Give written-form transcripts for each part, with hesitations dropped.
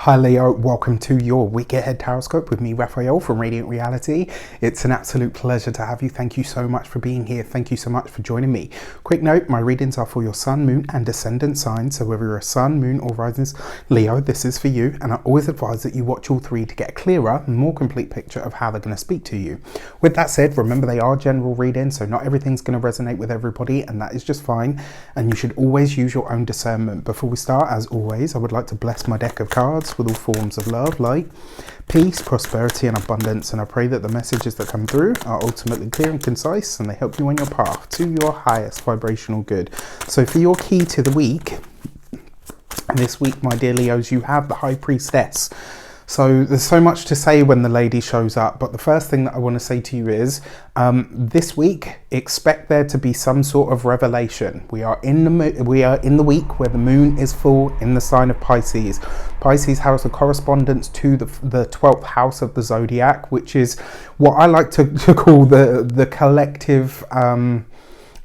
Hi Leo, welcome to your week ahead horoscope with me, Raphael from Radiant Reality. It's an absolute pleasure to have you. Thank you so much for being here. Thank you so much for joining me. Quick note, my readings are for your sun, moon and ascendant signs. So whether you're a sun, moon or rising Leo, this is for you. And I always advise that you watch all three to get a clearer, more complete picture of how they're going to speak to you. With that said, remember they are general readings, so not everything's going to resonate with everybody, and that is just fine. And you should always use your own discernment. Before we start, as always, I would like to bless my deck of cards with all forms of love, light, peace, prosperity and abundance, and I pray that the messages that come through are ultimately clear and concise and they help you on your path to your highest vibrational good. So for your key to the week, this week, my dear Leos, you have the High Priestess. So there's so much to say when the lady shows up, but the first thing that I want to say to you is this week, expect there to be some sort of revelation. We are in the week where the moon is full in the sign of Pisces. Pisces has a correspondence to the 12th house of the zodiac, which is what I like to call the collective.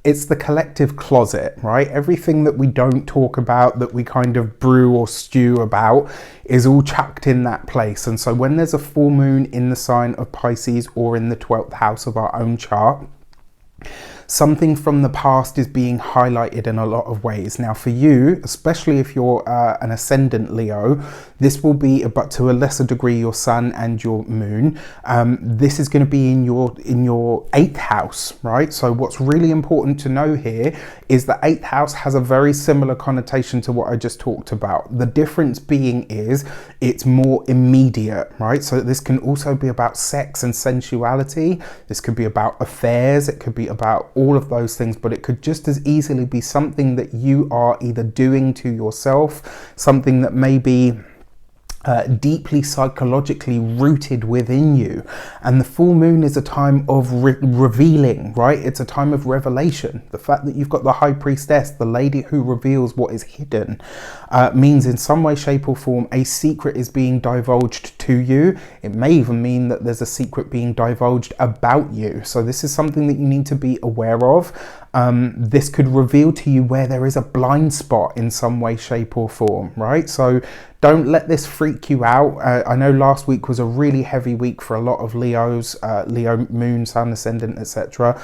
It's the collective closet, right? Everything that we don't talk about, that we kind of brew or stew about, is all chucked in that place. And so when there's a full moon in the sign of Pisces or in the 12th house of our own chart, something from the past is being highlighted in a lot of ways. Now for you, especially if you're an ascendant Leo, this will be, but to a lesser degree, your sun and your moon. This is going to be in your 8th house, right? So what's really important to know here is the 8th house has a very similar connotation to what I just talked about. The difference being is it's more immediate, right? So this can also be about sex and sensuality. This could be about affairs. It could be about all of those things, but it could just as easily be something that you are either doing to yourself, something that may be deeply psychologically rooted within you. And the full moon is a time of revealing, right? It's a time of revelation. The fact that you've got the High Priestess, the lady who reveals what is hidden, means in some way, shape or form a secret is being divulged to you. It may even mean that there's a secret being divulged about you. So this is something that you need to be aware of. This could reveal to you where there is a blind spot in some way, shape or form, right? So don't let this freak you out. I know last week was a really heavy week for a lot of Leos, Leo, moon, sun, ascendant, etc.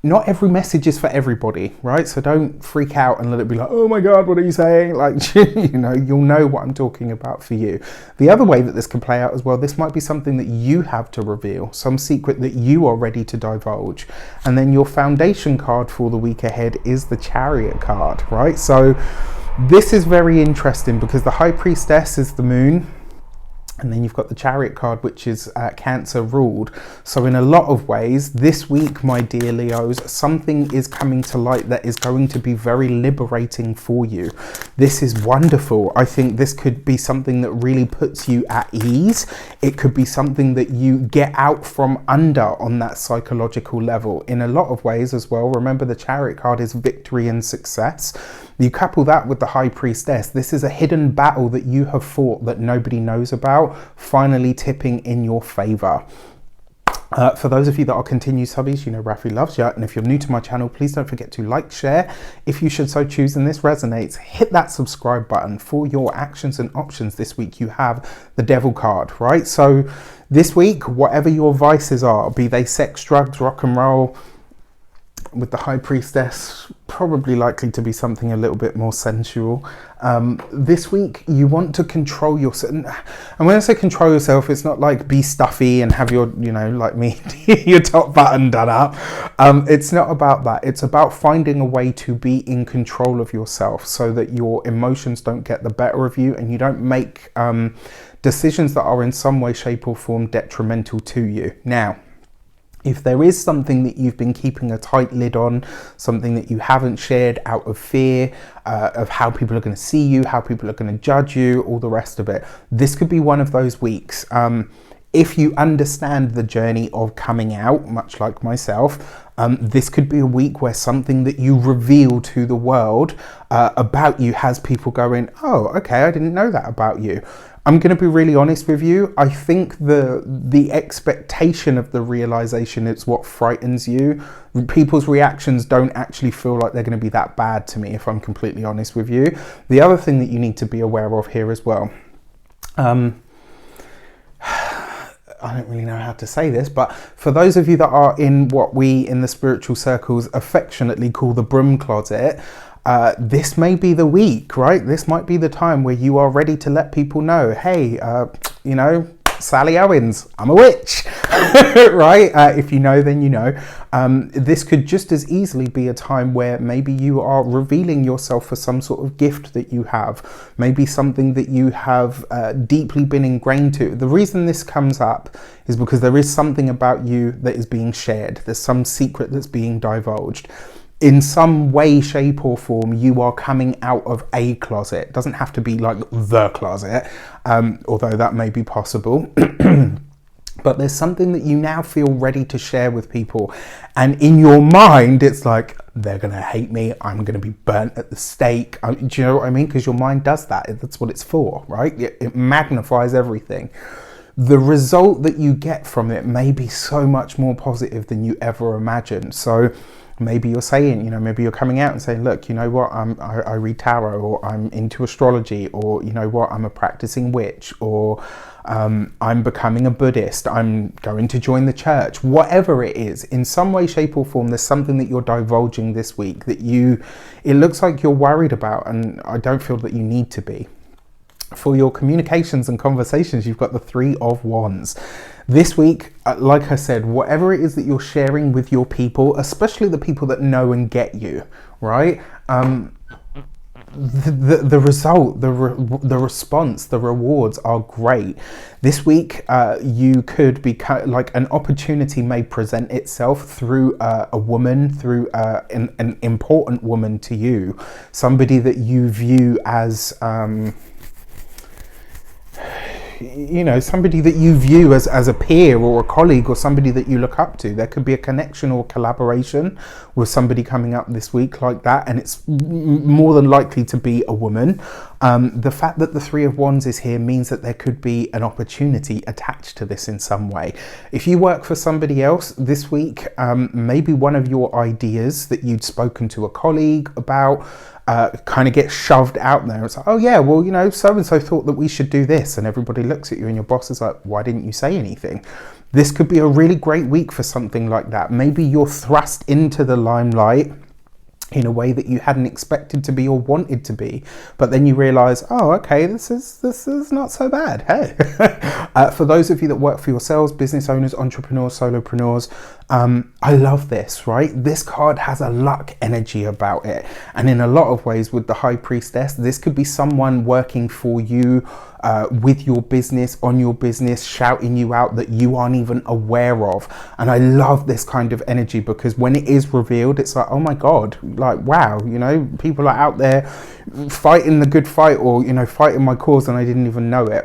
Not every message is for everybody, right? So don't freak out and let it be like, oh my God, what are you saying? Like, you'll know what I'm talking about for you. The other way that this can play out as well, this might be something that you have to reveal, some secret that you are ready to divulge. And then your foundation card for the week ahead is the Chariot card, right? So this is very interesting because the High Priestess is the moon, and then you've got the Chariot card, which is Cancer ruled. So in a lot of ways, this week, my dear Leos, something is coming to light that is going to be very liberating for you. This is wonderful. I think this could be something that really puts you at ease. It could be something that you get out from under on that psychological level in a lot of ways as well. Remember, the Chariot card is victory and success. You couple that with the High Priestess. This is a hidden battle that you have fought that nobody knows about, finally tipping in your favor. For those of you that are continued subbies, you know Rafi loves you. And if you're new to my channel, please don't forget to like, share. If you should so choose and this resonates, hit that subscribe button. For your actions and options this week, you have the Devil card, right? So this week, whatever your vices are, be they sex, drugs, rock and roll, with the High Priestess, probably likely to be something a little bit more sensual. This week, you want to control yourself. And when I say control yourself, it's not like be stuffy and have your, like me, your top button done up. It's not about that. It's about finding a way to be in control of yourself so that your emotions don't get the better of you and you don't make decisions that are in some way, shape or form detrimental to you. Now, if there is something that you've been keeping a tight lid on, something that you haven't shared out of fear of how people are going to see you, how people are going to judge you, all the rest of it, this could be one of those weeks. If you understand the journey of coming out, much like myself, this could be a week where something that you reveal to the world about you has people going, oh, okay, I didn't know that about you. I'm going to be really honest with you. I think the expectation of the realization is what frightens you. People's reactions don't actually feel like they're going to be that bad to me, if I'm completely honest with you. The other thing that you need to be aware of here as well I don't really know how to say this, but for those of you that are in what we in the spiritual circles affectionately call the broom closet, this may be the week, right? This might be the time where you are ready to let people know, hey, you know, Sally Owens, I'm a witch, right? If you know, then you know. This could just as easily be a time where maybe you are revealing yourself for some sort of gift that you have, maybe something that you have deeply been ingrained to. The reason this comes up is because there is something about you that is being shared. There's some secret that's being divulged. In some way, shape or form, you are coming out of a closet. It doesn't have to be like the closet, although that may be possible. But there's something that you now feel ready to share with people. And in your mind, it's like, they're going to hate me. I'm going to be burnt at the stake. Do you know what I mean? Because your mind does that. That's what it's for, right? It magnifies everything. The result that you get from it may be so much more positive than you ever imagined. So maybe you're saying, you know, maybe you're coming out and saying, look, you know what, I read tarot, or I'm into astrology, or you know what, I'm a practicing witch, or I'm becoming a Buddhist, I'm going to join the church. Whatever it is, in some way, shape or form, there's something that you're divulging this week that it looks like you're worried about, and I don't feel that you need to be. For your communications and conversations, you've got the Three of Wands. This week, like I said, whatever it is that you're sharing with your people, especially the people that know and get you, right? The result, the response, the rewards are great. This week, you could be like an opportunity may present itself through a woman, through an important woman to you, somebody that you view as you know, somebody that you view as a peer or a colleague, or somebody that you look up to. There could be a connection or collaboration with somebody coming up this week like that, and it's more than likely to be a woman. The fact that the Three of Wands is here means that there could be an opportunity attached to this in some way. If you work for somebody else this week, maybe one of your ideas that you'd spoken to a colleague about kind of gets shoved out there. It's like, oh yeah, well, you know, so-and-so thought that we should do this, and everybody looks at you and your boss is like, why didn't you say anything? This could be a really great week for something like that. Maybe you're thrust into the limelight in a way that you hadn't expected to be or wanted to be, but then you realize, oh, okay, this is not so bad. Hey, for those of you that work for yourselves, business owners, entrepreneurs, solopreneurs, I love this, right? This card has a luck energy about it, and in a lot of ways with the High Priestess, this could be someone working for you, with your business, on your business, shouting you out that you aren't even aware of. And I love this kind of energy, because when it is revealed, it's like, oh my God, like, wow, you know, people are out there fighting the good fight, or, you know, fighting my cause, and I didn't even know it.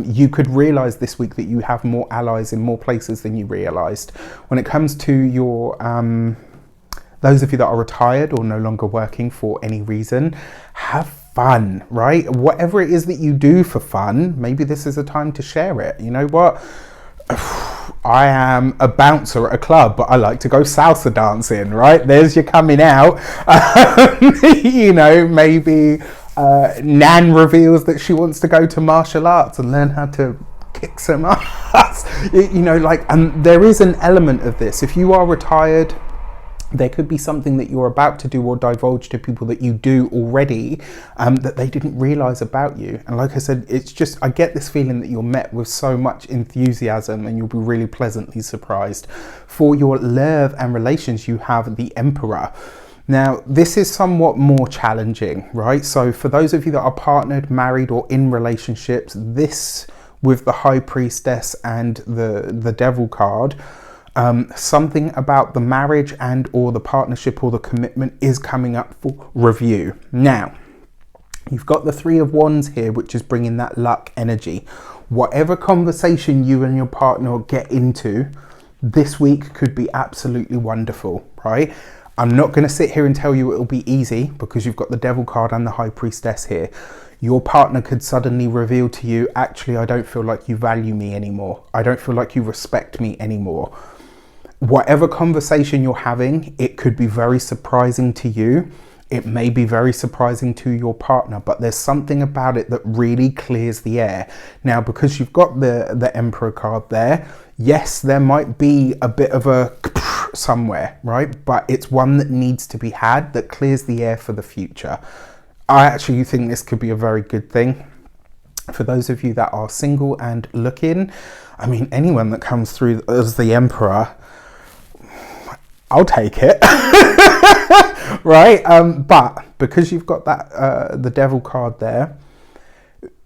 You could realize this week that you have more allies in more places than you realized. When it comes to your those of you that are retired or no longer working for any reason, have fun, right? Whatever it is that you do for fun, maybe this is a time to share it. You know what? I am a bouncer at a club, but I like to go salsa dancing, right? There's your coming out. You know, maybe Nan reveals that she wants to go to martial arts and learn how to kick some ass. You know, like, there is an element of this. If you are retired, there could be something that you're about to do or divulge to people that you do already, that they didn't realize about you. And like I said, it's just, I get this feeling that you're met with so much enthusiasm, and you'll be really pleasantly surprised. For your love and relations, you have the Emperor. Now, this is somewhat more challenging, right? So for those of you that are partnered, married, or in relationships, this with the High Priestess and the Devil card, something about the marriage and or the partnership or the commitment is coming up for review. Now, you've got the Three of Wands here, which is bringing that luck energy. Whatever conversation you and your partner get into this week could be absolutely wonderful, right? I'm not going to sit here and tell you it'll be easy, because you've got the Devil card and the High Priestess here. Your partner could suddenly reveal to you, actually, I don't feel like you value me anymore. I don't feel like you respect me anymore. Whatever conversation you're having, it could be very surprising to you. It may be very surprising to your partner, but there's something about it that really clears the air. Now, because you've got the Emperor card there, yes, there might be a bit of a somewhere, right? But it's one that needs to be had, that clears the air for the future. I actually think this could be a very good thing. For those of you that are single and looking, I mean, anyone that comes through as the Emperor, I'll take it. Right? But because you've got that the Devil card there,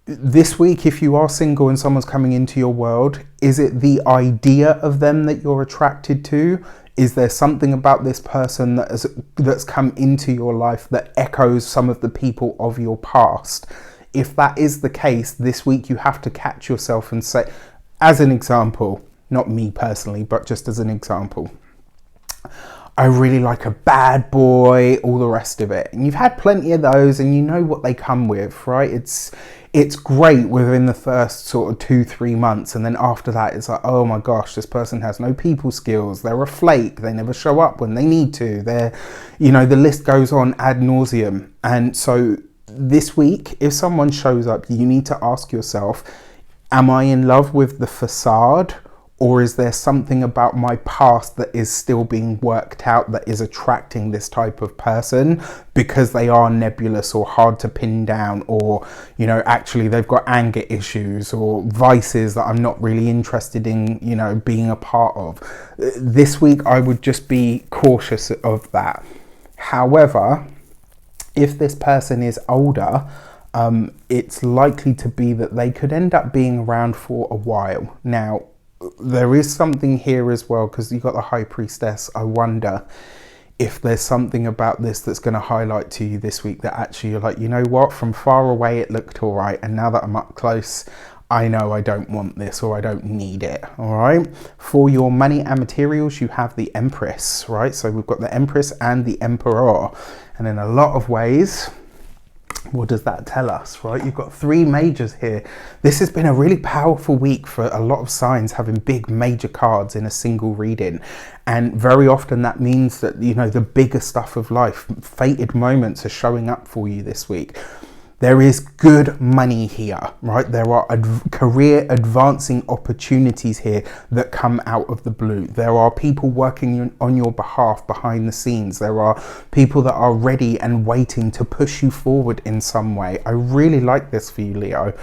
this week, if you are single and someone's coming into your world, is it the idea of them that you're attracted to? Is there something about this person that's come into your life that echoes some of the people of your past? If that is the case, this week you have to catch yourself and say, as an example, not me personally, but just as an example, I really like a bad boy, all the rest of it. And you've had plenty of those and you know what they come with, right? It's great within the first sort of 2-3 months. And then after that, it's like, oh my gosh, this person has no people skills. They're a flake. They never show up when they need to. They're, the list goes on ad nauseum. And so this week, if someone shows up, you need to ask yourself, am I in love with the facade? Or is there something about my past that is still being worked out that is attracting this type of person because they are nebulous or hard to pin down, or, actually they've got anger issues or vices that I'm not really interested in, being a part of. This week, I would just be cautious of that. However, if this person is older, it's likely to be that they could end up being around for a while. Now, there is something here as well, because you've got the High Priestess. I wonder if there's something about this that's going to highlight to you this week that actually you're like, you know what, from far away it looked all right, and now that I'm up close, I know I don't want this, or I don't need it. All right. For your money and materials, you have the Empress, right? So we've got the Empress and the Emperor, and in a lot of ways, what does that tell us, right? You've got 3 majors here. This has been a really powerful week for a lot of signs, having big major cards in a single reading. And very often that means that, the bigger stuff of life, fated moments, are showing up for you this week. There is good money here, right? There are career advancing opportunities here that come out of the blue. There are people working on your behalf behind the scenes. There are people that are ready and waiting to push you forward in some way. I really like this for you, Leo.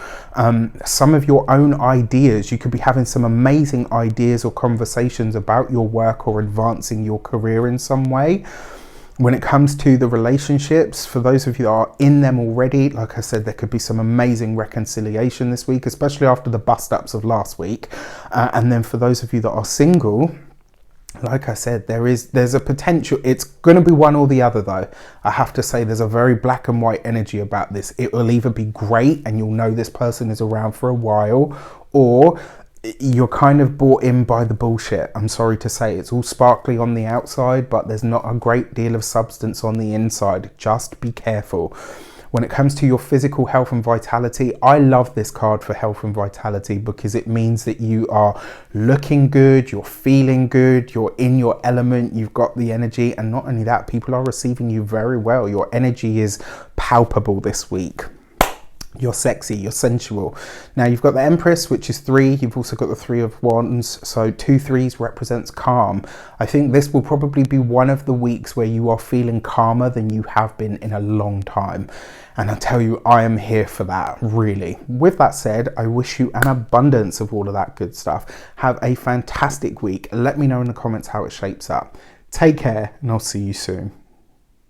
Some of your own ideas, you could be having some amazing ideas or conversations about your work or advancing your career in some way. When it comes to the relationships, for those of you that are in them already, like I said, there could be some amazing reconciliation this week, especially after the bust-ups of last week. And then for those of you that are single, like I said, there's a potential. It's going to be one or the other, though. I have to say there's a very black and white energy about this. It will either be great and you'll know this person is around for a while, or you're kind of bought in by the bullshit. I'm sorry to say, it's all sparkly on the outside, but there's not a great deal of substance on the inside. Just be careful. When it comes to your physical health and vitality, I love this card for health and vitality because it means that you are looking good, you're feeling good, you're in your element, you've got the energy, and not only that, people are receiving you very well. Your energy is palpable this week. You're sexy, you're sensual. Now you've got the Empress, which is 3. You've also got the 3 of Wands. So 2 3s represents calm. I think this will probably be one of the weeks where you are feeling calmer than you have been in a long time. And I tell you, I am here for that, really. With that said, I wish you an abundance of all of that good stuff. Have a fantastic week. Let me know in the comments how it shapes up. Take care, and I'll see you soon.